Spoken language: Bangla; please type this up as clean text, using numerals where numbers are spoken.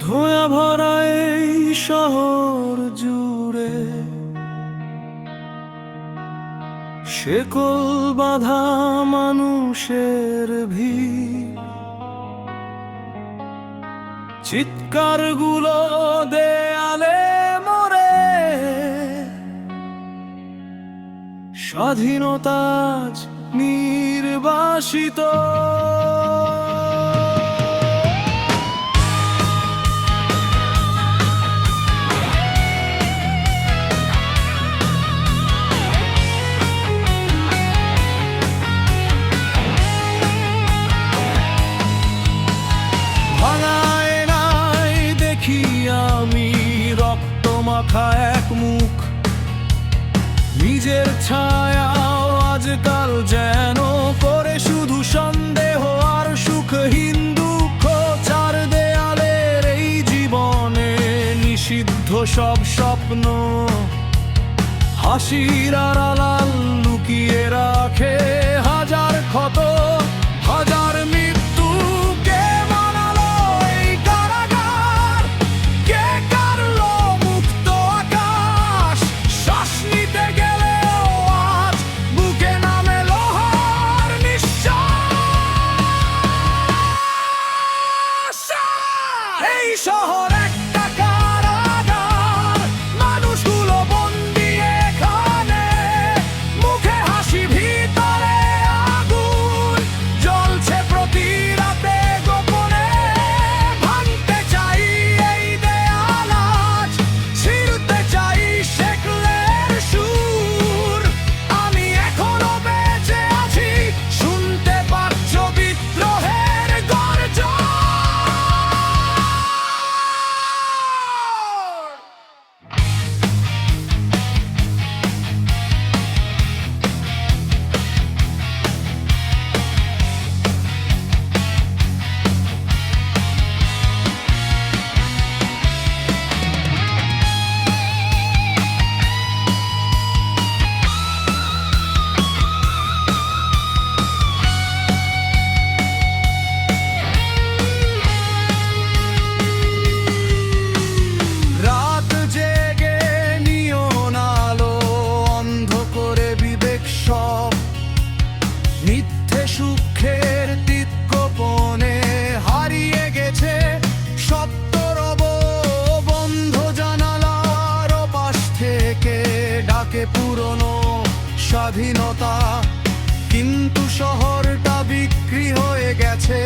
ধোঁয়া ভরা এই শহর জুড়ে শেকল বাঁধা মানুষের ভিড়, চিৎকারগুলো দেয়ালে মরে, স্বাধীনতা আজ নির্বাসিত। আমি রক্তমাখা এক মুখ, নিজের ছায়াও আজকাল যেন করে শুধু সন্দেহ আর সুখহীন দুঃখ। চার দেয়ালের এই জীবনে নিষিদ্ধ সব স্বপ্ন, হাসির আড়াল লুকিয়ে রাখে হাজার ক্ষত, হাজার মৃত্যু। কে বানালো এই কারাগার? কে কাটলো মুক্ত আকাশ? শ্বাস নিতে গেলেও আজ বুকে নামে লোহার নিঃশ্বাস। এই শহর একটা কারাগার, মানুষগুলো বন্দী এখানে, মুখে হাসি ভিতরে আগুন জ্বলছে প্রতি রাতে গোপনে। ভাঙতে চাই এই দেয়াল আজ, ছিঁড়তে চাই শেকলের সুর। আমি এখনো বেঁচে আছি, শুনতে পাচ্ছ বিদ্রোহের গর্জন। রাত জেগে নিয়ন আলো অন্ধ করে বিবেক সব, মিথ্যে সুখের দিক গোপনে হারিয়ে গেছে সত্য রব। বন্ধ জানালার পাশ থেকে ডাকে পুরনো স্বাধীনতা, কিন্তু শহরটা বিক্রি হয়ে গেছে।